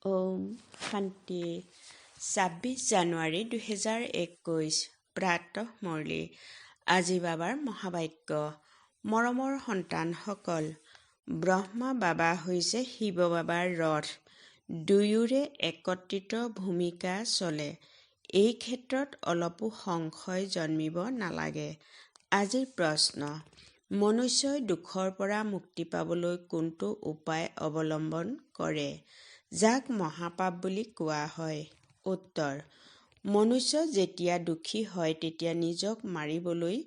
ওম শান্তি ২৬ জানুৱাৰী ২০২১ প্ৰাতঃ মুৰলী। আজি বাবাৰ মহাবাক্য। মৰমৰ সন্তানসকল, ব্ৰহ্মা বাবা হৈছে শিৱ বাবাৰ ৰথ। দুয়োৰে একত্ৰিত ভূমিকা চলে। এই ক্ষেত্ৰত অলপো সংশয় জন্মিব নালাগে। আজিৰ প্ৰশ্ন: মনুষ্যই দুখৰ পৰা মুক্তি পাবলৈ কোনটো উপায় অৱলম্বন কৰে, যাক মহাপাপ বুলি কোৱা হয়? উত্তৰ: মনুষ্য যেতিয়া দুখী হয় তেতিয়া নিজক মাৰিবলৈ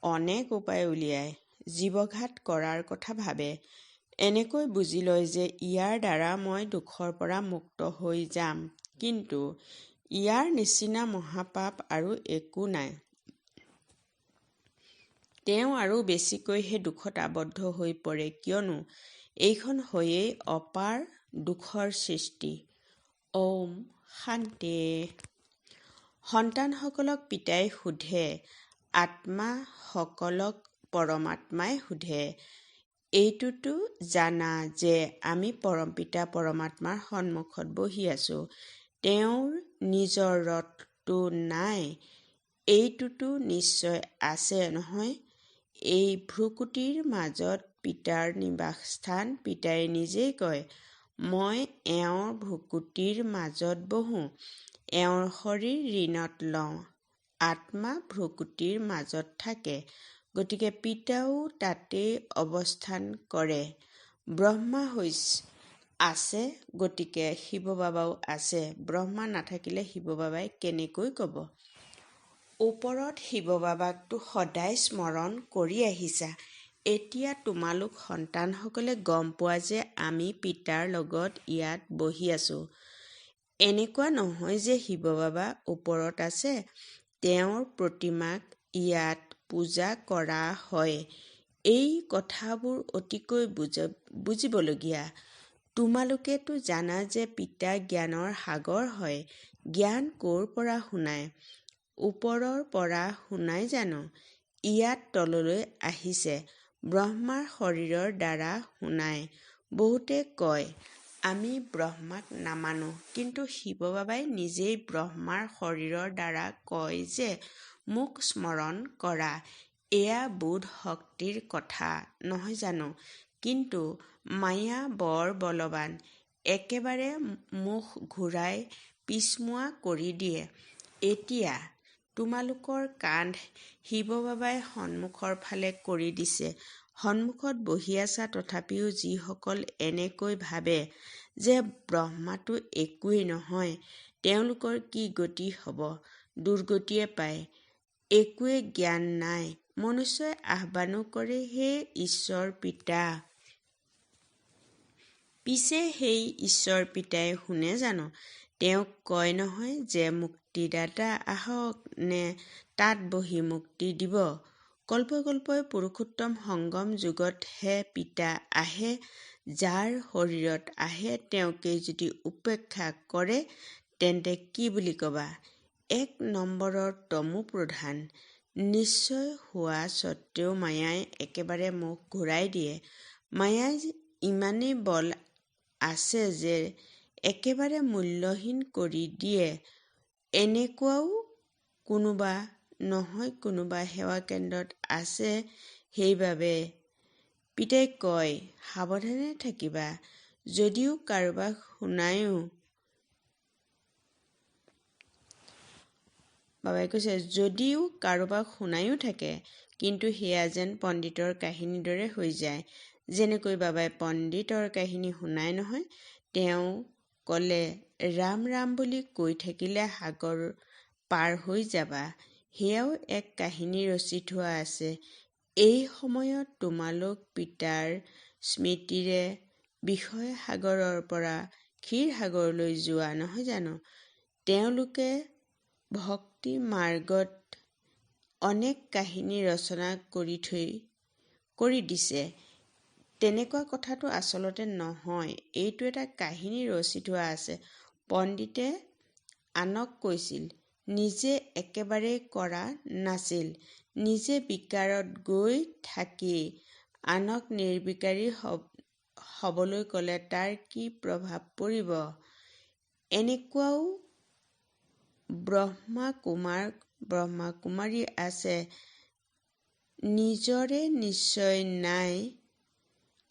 অনেক উপায় উলিয়ায়, জীৱঘাত কৰাৰ কথা ভাবে। এনেকৈ বুজি লয় যে ইয়াৰ দ্বাৰা মই দুখৰ পৰা মুক্ত হৈ যাম। কিন্তু ইয়াৰ নিচিনা মহাপাপ আৰু একো নাই। তেওঁ আৰু বেছিকৈহে দুখত আবদ্ধ হৈ পৰে, কিয়নো এইখন হৈয়েই অপাৰ দুখৰ সৃষ্টি। ওম শান্তি। সন্তানসকলক পিতাই সোধে, আত্মাসকলক পৰমাত্মাই সোধে। এইটোতো জানা যে আমি পৰমপিতা পৰমাত্মাৰ সন্মুখত বহি আছো। তেওঁৰ নিজৰ ৰথটো নাই, এইটোতো নিশ্চয় আছে নহয়। এই ভ্ৰূকুটিৰ মাজত পিতাৰ নিবাসস্থান। পিতাই নিজেই কয়, মই এওঁৰ ভ্ৰূকুটিৰ মাজত বহোঁ, এওঁৰ শৰীৰ ঋণত লওঁ। আত্মা ভ্ৰূকুটিৰ মাজত থাকে, গতিকে পিতাও তাতেই অৱস্থান কৰে। ব্ৰহ্মা আছে, গতিকে শিৱ বাবাও আছে। ব্ৰহ্মা নাথাকিলে শিৱ বাবাই কেনেকৈ ক'ব? ওপৰত শিৱ বাবাকতো সদায় স্মৰণ কৰি আহিছা। এতিয়া তোমালোক সন্তানসকলে গম পোৱা যে আমি পিতাৰ লগত ইয়াত বহি আছো। এনেকুৱা নহয় যে শিৱ বাবা ওপৰত আছে, তেওঁৰ প্ৰতিমাক ইয়াত পূজা কৰা হয়। এই কথাবোৰ অতিকৈ বুজিবলগীয়া। তোমালোকেতো জানা যে পিতা জ্ঞানৰ সাগৰ হয়। জ্ঞান ক'ৰ পৰা শুনায়? ওপৰৰ পৰা শুনায় জানো? ইয়াত তললৈ আহিছে ব্ৰহ্মাৰ শৰীৰৰ দ্বাৰা শুনায়। বহুতে কয়, আমি ব্ৰহ্মাক নামানো, কিন্তু শিৱ বাবাই নিজেই ব্ৰহ্মাৰ শৰীৰৰ দ্বাৰা কয় যে মোক স্মৰণ কৰা। এয়া বোধ শক্তিৰ কথা নহয় জানো? কিন্তু মায়া বৰ বলৱান, একেবাৰে মুখ ঘূৰাই পিছমুৱা কৰি দিয়ে। এতিয়া তোমালোকৰ কান্ধ শিৱ বাবাই সন্মুখৰ ফালে কৰি দিছে। সন্মুখত বহি আছা, তথাপিও যিসকল এনেকৈ ভাবে যে ব্ৰহ্মাটো একোৱেই নহয়, তেওঁলোকৰ কি গতি হ'ব? দুৰ্গতিয়ে পায়। একোৱে জ্ঞান নাই। মনুষ্যই আহ্বানো কৰে, হে ঈশ্বৰ পিতা। পিছে সেই ঈশ্বৰ পিতাই শুনে জানো? তেওঁক কয় নহয় যে মুক্তিদাতা আহক, নে তাত বহি মুক্তি দিব। কল্পে কল্পে পুৰুষোত্তম সংগম যুগতহে পিতা আহে। যাৰ শৰীৰত আহে তেওঁকেই যদি উপেক্ষা কৰে, তেন্তে কি বুলি কবা? ১ নম্বৰৰ তমো প্ৰধান। নিশ্চয় হোৱা স্বত্বেও মায়াই একেবাৰে মুখ ঘূৰাই দিয়ে। মায়াই ইমানেই বল আছে যে একেবাৰে মূল্যহীন কৰি দিয়ে। এনেকুৱাও কোনোবা নহয় কোনোবা সেৱা কেন্দ্ৰত আছে। সেইবাবে পিতাই কয়, সাৱধানে থাকিবা। যদিও কাৰোবাক শুনায়ো, বাবাই কৈছে, যদিও কাৰোবাক শুনায়ো থাকে, কিন্তু সেয়া যেন পণ্ডিতৰ কাহিনীৰ দৰে হৈ যায়। যেনেকৈ বাবাই পণ্ডিতৰ কাহিনী শুনাই নহয়। তেওঁ ক'লে, ৰাম ৰাম বুলি কৈ থাকিলে সাগৰ পাৰ হৈ যাবা। সেয়াও এক কাহিনী ৰচি থোৱা আছে। এই সময়ত তোমালোক পিতাৰ স্মৃতিৰে বিষয় সাগৰৰ পৰা ক্ষীৰ সাগৰলৈ যোৱা নহয় জানো? তেওঁলোকে ভক্তি মাৰ্গত অনেক কাহিনী ৰচনা কৰি দিছে। তেনেকুৱা কথাটো আচলতে নহয়। এইটো এটা কাহিনী ৰচি থোৱা আছে। পণ্ডিতে আনক কৈছিল, নিজে একেবাৰেই কৰা নাছিল। নিজে বিকাৰত গৈ থাকি আনক নিৰ্বিকাৰী হ'বলৈ ক'লে তাৰ কি প্ৰভাৱ পৰিব? এনেকুৱাও ব্ৰহ্মা কুমাৰী আছে, নিজৰে নিশ্চয় নাই,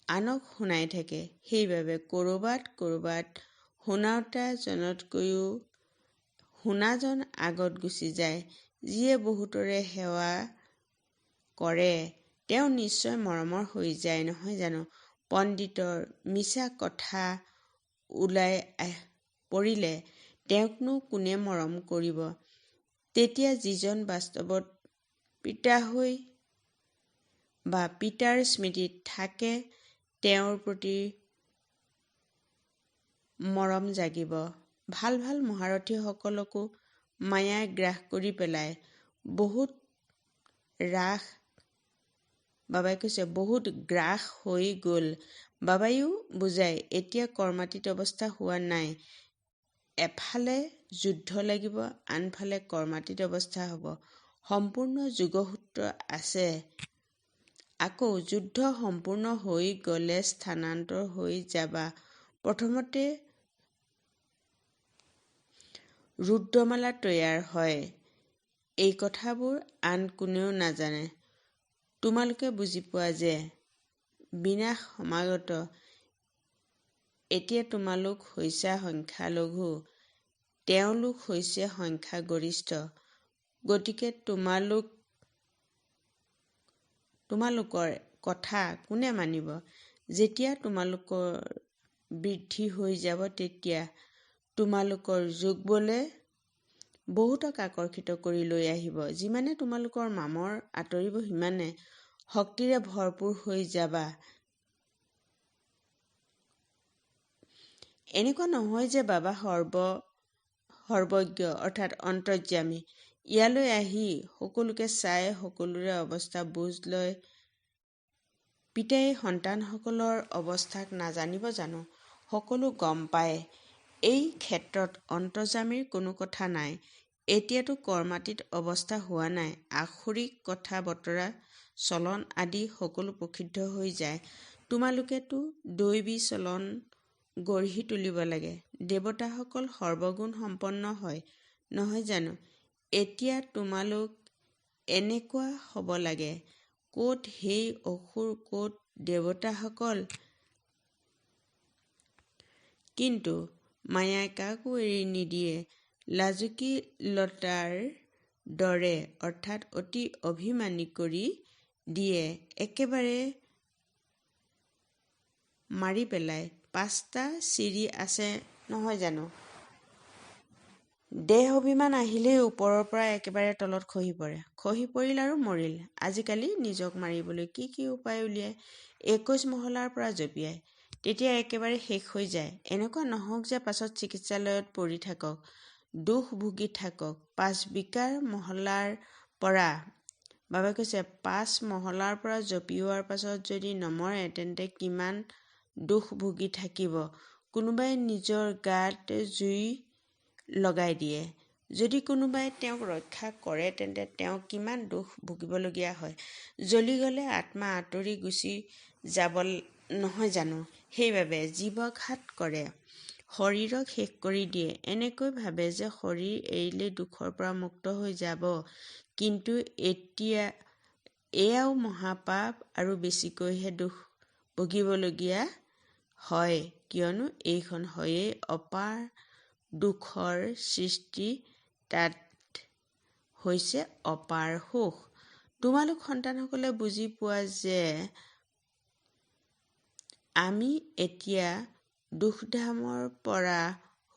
আনক শুনাই থাকে। সেইবাবে কৰবাত শুনাওতা জনতকৈও শুনাজন আগত গুচি যায়। যিয়ে বহুতৰে সেৱা কৰে তেওঁ নিশ্চয় মৰমৰ হৈ যায়, নহয় জানো? পণ্ডিতৰ মিছা কথা ওলাই পৰিলে তেওঁকনো কোনে মৰম কৰিব? তেতিয়া যিজন বাস্তৱত পিতা হৈ বা পিতাৰ স্মৃতিত থাকে তেওঁৰ প্ৰতি মৰম জাগিব। ভাল মহাৰথীসকলকো মায়াই গ্ৰাস কৰি পেলাই। বাবাই কৈছে বহুত গ্ৰাস হৈ গ'ল। বাবাইও বুজায়, এতিয়া কৰ্মাতীত অৱস্থা হোৱা নাই। এফালে যুদ্ধ লাগিব, আনফালে কৰ্মাতীত অৱস্থা হ'ব। সম্পূৰ্ণ যোগসূত্ৰ আছে। আকৌ যুদ্ধ সম্পূৰ্ণ হৈ গ'লে স্থানান্তৰ হৈ যাবা। প্ৰথমতে ৰুদ্ৰমালা তৈয়াৰ হয়। এই কথাবোৰ আন কোনেও নাজানে। তোমালোকে বুজি পোৱা যে বিনাশ সমাগত। এতিয়া তোমালোক হৈছা সংখ্যালঘু, তেওঁলোক হৈছে সংখ্যাগৰিষ্ঠ। গতিকে তোমালোকৰ কথা কোনে মানিব? যেতিয়া তোমালোকৰ বৃদ্ধি হৈ যাব তেতিয়া তোমালোকৰ যোগবলে বহুতক আকৰ্ষিত কৰি লৈ আহিব। যিমানে তোমালোকৰ মামৰ আঁতৰিব সিমানে শক্তিৰে ভৰপূৰ হৈ যাবা। এনেকুৱা নহয় যে বাবা সৰ্বজ্ঞ অৰ্থাৎ অন্তৰ্যামী। ইয়ালৈ আহি সকলোকে চাই সকলোৰে অৱস্থা বুজ লয়। পিতাই সন্তানসকলৰ অৱস্থাক নাজানিব জানো? সকলো গম পায়। এই ক্ষেত্ৰত অন্তৰ্যামীৰ কোনো কথা নাই। এতিয়াতো কৰ্মাতীত অৱস্থা হোৱা নাই। আসুৰিক কথা বতৰা চলন আদি সকলো প্ৰসিদ্ধ হৈ যায়। তোমালোকেতো দৈবী চলন গঢ়ি তুলিব লাগে। দেৱতাসকল সৰ্বগুণ সম্পন্ন হয়, নহয় জানো? এতিয়া তোমালোক এনেকুৱা হ'ব লাগে। ক'ত সেই অসুৰ, ক'ত দেৱতাসকল? কিন্তু মায়াই কাকো এৰি নিদিয়ে। লাজুকী লতাৰ দৰে অৰ্থাৎ অতি অভিমানী কৰি দিয়ে, একেবাৰে মাৰি পেলাই। 5টা চিৰি আছে, নহয় জানো? দেহ অভিমান আহিলেই ওপৰৰ পৰা একেবাৰে তলত খহি পৰে। খহি পৰিল আৰু মৰিল। আজিকালি নিজক মাৰিবলৈ কি উপায় উলিয়ায়। 21 মহলাৰ পৰা জঁপিয়ায়। তেতিয়া একেবাৰে শেষ হৈ যায়। এনেকুৱা নহওক যে পাছত চিকিৎসালয়ত পৰি থাকক, দুখ ভুগি থাকক। 5 বিকাৰ মহলাৰ পৰা বাবাই কৈছে 5 মহলাৰ পৰা জঁপিওৱাৰ পাছত যদি নমৰে তেন্তে কিমান দুখ ভুগি থাকিব। কোনোবাই নিজৰ গাত জুই লগাই দিয়ে। যদি কোনোবাই তেওঁক ৰক্ষা কৰে তেন্তে তেওঁ কিমান দুখ ভুগিবলগীয়া হয়। জ্বলি গ'লে আত্মা আঁতৰি গুচি যাব, নহয় জানো? সেইবাবে জীৱঘাত কৰে, শৰীৰক শেষ কৰি দিয়ে। এনেকৈ ভাবে যে শৰীৰ এৰিলেই দুখৰ পৰা মুক্ত হৈ যাব। কিন্তু এয়াও মহাপাপ আৰু বেছিকৈহে দুখ ভুগিবলগীয়া হয়। কিয়নো এইখন হয়েই অপাৰ দুখৰ সৃষ্টি, তাত হৈছে অপাৰ সুখ। তোমালোক সন্তানসকলে বুজি পোৱা যে আমি এতিয়া দুখধামৰ পৰা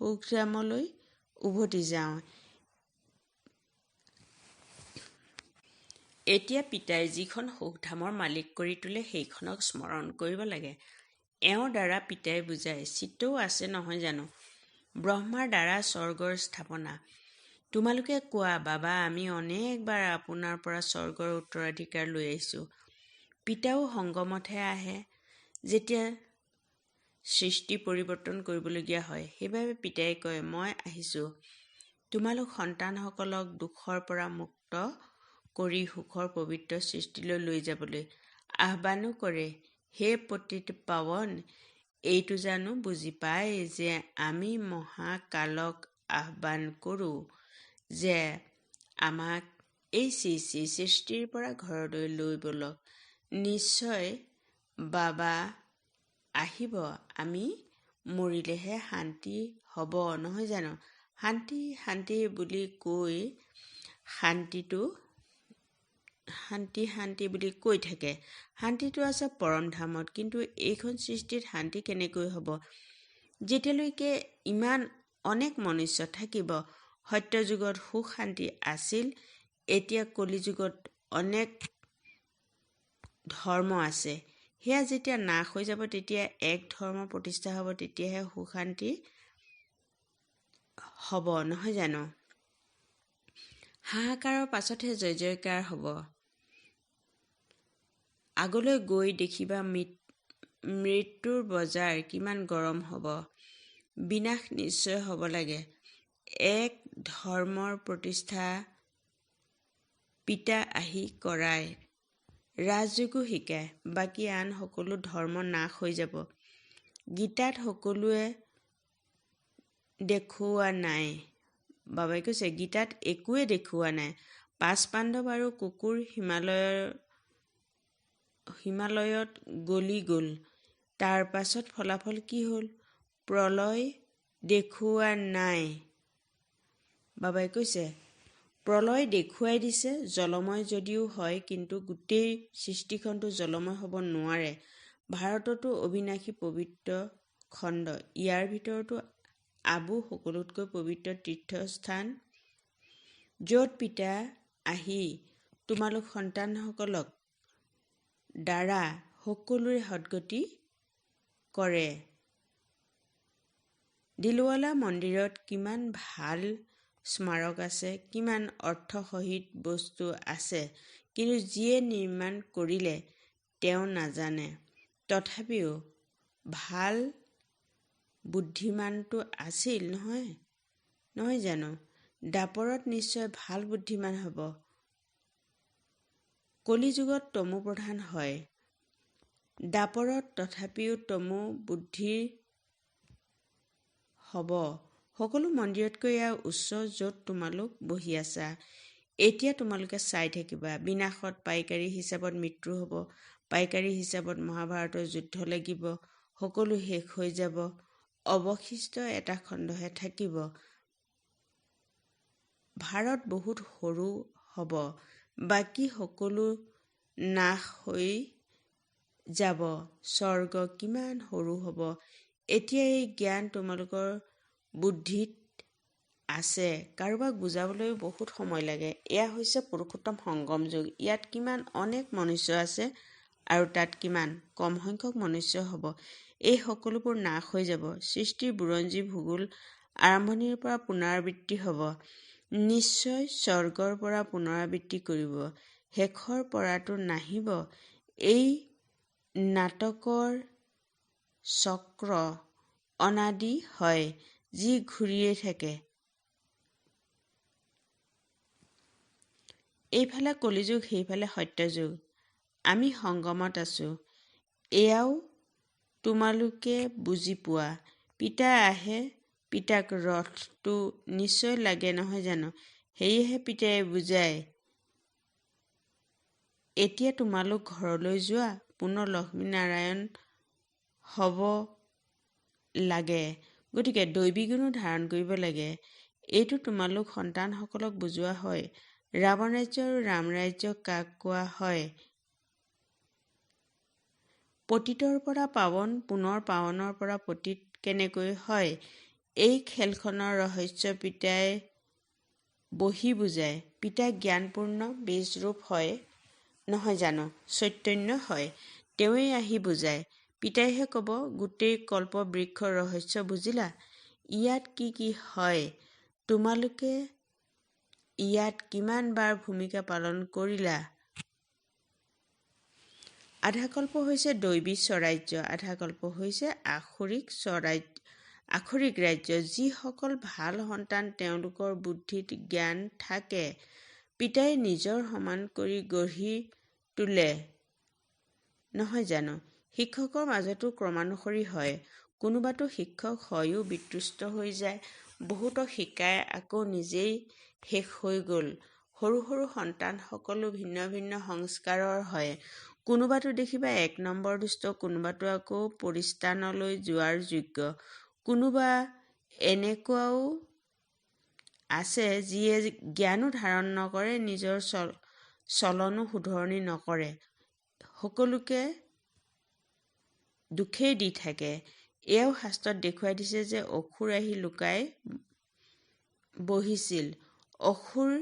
সুখধামলৈ উভতি যাওঁ। এতিয়া পিতাই যিখন সুখধামৰ মালিক কৰি তোলে সেইখনক স্মৰণ কৰিব লাগে। এওঁৰ দ্বাৰা পিতাই বুজায়। চিত্তও আছে, নহয় জানো? ব্ৰহ্মাৰ দ্বাৰা স্বৰ্গৰ স্থাপনা। তোমালোকে কোৱা, বাবা আমি অনেকবাৰ আপোনাৰ পৰা স্বৰ্গৰ উত্তৰাধিকাৰ লৈ আহিছোঁ। পিতাও সংগমতহে আহে যেতিয়া সৃষ্টি পৰিৱৰ্তন কৰিবলগীয়া হয়। সেইবাবে পিতাই কয়, মই আহিছোঁ তোমালোক সন্তানসকলক দুখৰ পৰা মুক্ত কৰি সুখৰ পবিত্ৰ সৃষ্টিলৈ লৈ যাবলৈ। আহ্বানো কৰে, হে পতিত পাৱন, এইটো জানো বুজি পায় যে আমি মহাকালক আহ্বান কৰোঁ যে আমাক এই সৃষ্টিৰ পৰা ঘৰলৈ লৈ বলক। নিশ্চয় বাবা আহিব। আমি মৰিলেহে শান্তি হ'ব, নহয় জানো? শান্তি শান্তি বুলি কৈ শান্তি বুলি কৈ থাকে। শান্তিটো আছে পৰম ধামত, কিন্তু এইখন সৃষ্টিত শান্তি কেনেকৈ হ'ব? যেতিয়ালৈকে ইমান অনেক মনুষ্য থাকিব। সত্যযুগত সুখ শান্তি আছিল, এতিয়া কলিযুগত অনেক ধৰ্ম আছে। সেয়া যেতিয়া নাশ হৈ যাব, তেতিয়া এক ধৰ্ম প্ৰতিষ্ঠা হ'ব, তেতিয়াহে সুখ শান্তি হ'ব, নহয় জানো? হাহাকাৰৰ পাছতহে জয় জয়কাৰ হ'ব। আগলৈ গৈ দেখিবা মৃত্যুৰ বজাৰ কিমান গৰম হ'ব। বিনাশ নিশ্চয় হ'ব লাগে। এক ধৰ্মৰ প্ৰতিষ্ঠা পিতা আহি কৰায়। ৰাজযোগো শিকায়। বাকী আন সকলো ধৰ্ম নাশ হৈ যাব। গীতাত সকলোৱে দেখুওৱা নাই। বাবাই কৈছে গীতাত একোৱে দেখুওৱা নাই। 5 পাণ্ডৱ আৰু কুকুৰ হিমালয়ত গলি গ'ল। তাৰ পাছত ফলাফল কি হ'ল? প্ৰলয় দেখুওৱা নাই। বাবাই কৈছে প্ৰলয় দেখুৱাই দিছে, জলময় যদিও হয়, কিন্তু গোটেই সৃষ্টিখনটো জলময় হ'ব নোৱাৰে। ভাৰততো অবিনাশী পবিত্ৰ খণ্ড, ইয়াৰ ভিতৰতো আবু সকলোতকৈ পবিত্ৰ তীৰ্থস্থান, য'ত পিতা আহি তোমালোক সন্তানসকলক দ্বাৰা সকলোৰে সদ্গতি কৰে। দিলৱালা মন্দিৰত কিমান ভাল স্মাৰক আছে, কিমান অৰ্থসহিত বস্তু আছে, কিন্তু যিয়ে নিৰ্মাণ কৰিলে তেওঁ নাজানে। তথাপিও ভাল বুদ্ধিমানটো আছিল, নহয় জানো? দাপৰত নিশ্চয় ভাল বুদ্ধিমান হ'ব। কলিযুগত তমু প্ৰধান হয় দাপৰত, তথাপিও তমু বুদ্ধিৰ হ'ব। সকলো মন্দিৰতকৈ এয়া উচ্চ, য'ত তোমালোক বহি আছা। এতিয়া তোমালোকে চাই থাকিবা। বিনাশত পাইকাৰী হিচাপত মৃত্যু হ'ব। পাইকাৰী হিচাপত মহাভাৰতৰ যুদ্ধ লাগিব। সকলো শেষ হৈ যাব। অৱশিষ্ট এটা খণ্ডহে থাকিব। ভাৰত বহুত সৰু হ'ব। বাকী সকলো নাশ হৈ যাব। স্বৰ্গ কিমান সৰু হ'ব। এতিয়া এই জ্ঞান তোমালোকৰ বুদ্ধিত আছে। কাৰোবাক বুজাবলৈও বহুত সময় লাগে। এয়া হৈছে পুৰুষোত্তম সংগম যুগ। ইয়াত কিমান অনেক মনুষ্য আছে আৰু তাত কিমান কম সংখ্যক মনুষ্য হ'ব। এই সকলোবোৰ নাশ হৈ যাব। সৃষ্টিৰ বুৰঞ্জী ভূগোল আৰম্ভণিৰ পৰা পুনৰাবৃত্তি হ'ব। নিশ্চয় স্বৰ্গৰ পৰা পুনৰাবৃত্তি কৰিব। শেষৰ পৰাটো নাহিব। এই নাটকৰ চক্ৰ অনাদি হয়, যি ঘূৰিয়ে থাকে। এইফালে কলিযুগ, সেইফালে সত্যযুগ। আমি সংগমত আছো। এয়াও তোমালোকে বুজি পোৱা। পিতা আহে, পিতাক ৰথটো নিশ্চয় লাগে, নহয় জানো? সেয়েহে পিতাই বুজায়, এতিয়া তোমালোক ঘৰলৈ যোৱা। পুনৰ লক্ষ্মীনাৰায়ণ হ'ব লাগে, গতিকে দৈবী গুণো ধাৰণ কৰিব লাগে। এইটো তোমালোক সন্তানসকলক বুজোৱা হয়। ৰাৱণ ৰাজ্য আৰু ৰাম ৰাজ্য কাক কোৱা হয়? পতিতৰ পৰা পাৱন, পুনৰ পাৱনৰ পৰা পতিত কেনেকৈ হয়? এই খেলখনৰ ৰহস্য পিতাই বহি বুজায়। পিতা জ্ঞানপূৰ্ণ বীজৰূপ হয়, নহয় জানো? চৈতন্য হয়। তেওঁৱেই আহি বুজায়। পিতাইহে ক'ব, গোটেই কল্পবৃক্ষৰ ৰহস্য বুজিলা? ইয়াত কি কি হয়? তোমালোকে ইয়াত কিমান বাৰ ভূমিকা পালন কৰিলা? আধা কল্প হৈছে দৈবী স্বৰাজ্য, আধা কল্প হৈছে আসুৰিক ৰাজ্য। যিসকল ভাল সন্তান, তেওঁলোকৰ বুদ্ধিত জ্ঞান থাকে, পিতাই নিজৰ সমান কৰি গঢ়ি তোলে, নহয় জানো? শিক্ষকৰ মাজতো ক্ৰমানুসৰি হয়। কোনোবাতো শিক্ষক হয়ো বিতুষ্ট হৈ যায়। বহুতক শিকাই আকৌ নিজেই শেষ হৈ গ'ল। সৰু সৰু সন্তানসকলো ভিন্ন ভিন্ন সংস্কাৰৰ হয়। কোনোবাতো দেখিবা ১ নম্বৰ দুষ্ট, কোনোবাতো আকৌ পৰিস্থানলৈ যোৱাৰ যোগ্য। কোনোবা এনেকুৱাও আছে যিয়ে জ্ঞানো ধাৰণ নকৰে, নিজৰ চলনো শুধৰণি নকৰে, সকলোকে দুখেই দি থাকে। এয়াও শাস্ত্ৰত দেখুৱাই দিছে যে অসুৰ আহি লুকাই বহিছিল। অসুৰ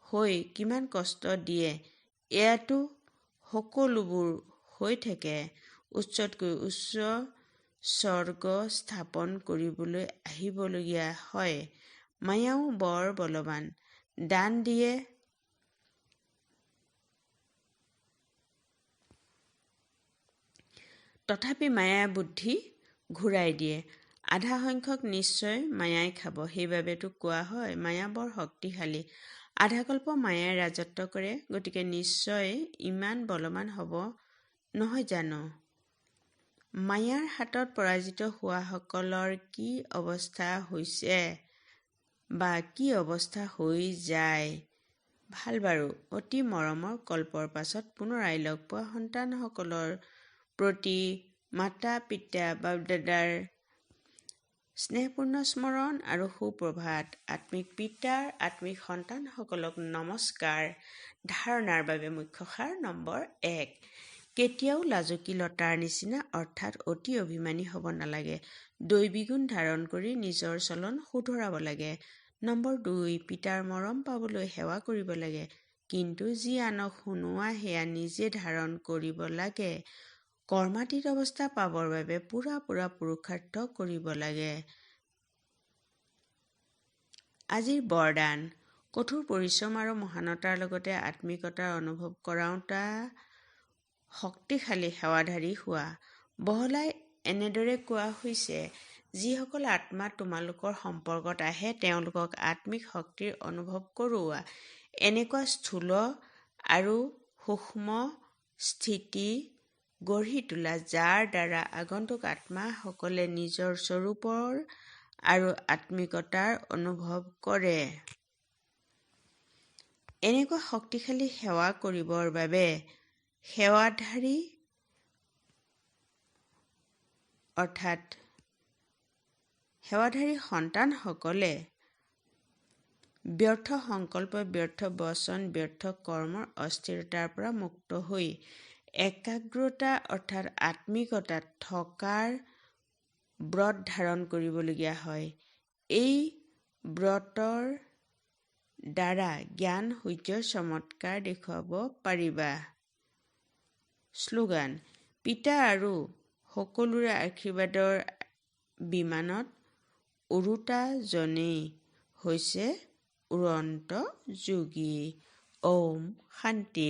হৈ কিমান কষ্ট দিয়ে, এয়াতো সকলোবোৰ হৈ থাকে। উচ্চতকৈ উচ্চ স্বৰ্গ স্থাপন কৰিবলৈ আহিবলগীয়া হয়। মায়াও বৰ বলৱান, দান দিয়ে তথাপি মায়াই বুদ্ধি ঘূৰাই দিয়ে। আধা সংখ্যক নিশ্চয় মায়াই খাব। সেইবাবেতো কোৱা হয় মায়া বৰ শক্তিশালী। আধাকল্প মায়াই ৰাজত্ব কৰে, গতিকে নিশ্চয় ইমান বলৱান হ'ব নহয় জানো? মায়াৰ হাতত পৰাজিত হোৱাসকলৰ কি অৱস্থা হৈছে বা কি অৱস্থা হৈ যায়? ভাল বাৰু, অতি মৰমৰ কল্পৰ পাছত পুনৰাই লগ পোৱা সন্তানসকলৰ প্ৰতি মাতা পিতা বাপ-দাদাৰ স্নেহপূৰ্ণ স্মৰণ আৰু সুপ্ৰভাত। আত্মিক পিতাৰ আত্মিক সন্তানসকলক নমস্কাৰ। ধাৰণাৰ বাবে মুখ্য সাৰ নম্বৰ ১। কেতিয়াও লাজুকী লতাৰ নিচিনা অৰ্থাৎ অতি অভিমানী হ'ব নালাগে। দৈবী গুণ ধাৰণ কৰি নিজৰ চলন শুধৰাব লাগে। নম্বৰ ২। পিতাৰ মৰম পাবলৈ সেৱা কৰিব লাগে, কিন্তু যি আনক শুনোৱা সেয়া নিজে ধাৰণ কৰিব লাগে। কৰ্মাতীত অৱস্থা পাবৰ বাবে পুৰা পুৰুষাৰ্থ কৰিব লাগে। আজিৰ বৰদান: কঠোৰ পৰিশ্ৰম আৰু মহানতাৰ লগতে আত্মিকতাৰ অনুভৱ কৰাওঁতা শক্তিশালী সেৱাধাৰী হোৱা। বহলাই এনেদৰে কোৱা হৈছে, যিসকল আত্মা তোমালোকৰ সম্পৰ্কত আহে তেওঁলোকক আত্মিক শক্তিৰ অনুভৱ কৰোৱা। এনেকুৱা স্থূল আৰু সূক্ষ্ম স্থিতি গঢ়ি তোলা যাৰ দ্বাৰা আগন্তুক আত্মাসকলে নিজৰ স্বৰূপৰ আৰু আত্মিকতাৰ অনুভৱ কৰে। এনেকুৱা শক্তিশালী সেৱা কৰিবৰ বাবে সেৱাধাৰী সন্তানসকলে ব্যৰ্থ সংকল্প, ব্যৰ্থ বচন, ব্যৰ্থ কৰ্মৰ অস্থিৰতাৰ পৰা মুক্ত হৈ একাগ্ৰতা অৰ্থাৎ আত্মিকতাত থকাৰ ব্ৰত ধাৰণ কৰিবলগীয়া হয়। এই ব্ৰতৰ দ্বাৰা জ্ঞান সূৰ্যৰ চমৎকাৰ দেখুৱাব পাৰিবা। শ্লোগান: পিতা আৰু সকলোৰে আশীৰ্বাদৰ বিমানত উৰোতাজনেই হৈছে উড়ন্ত যোগী। ওম শান্তি।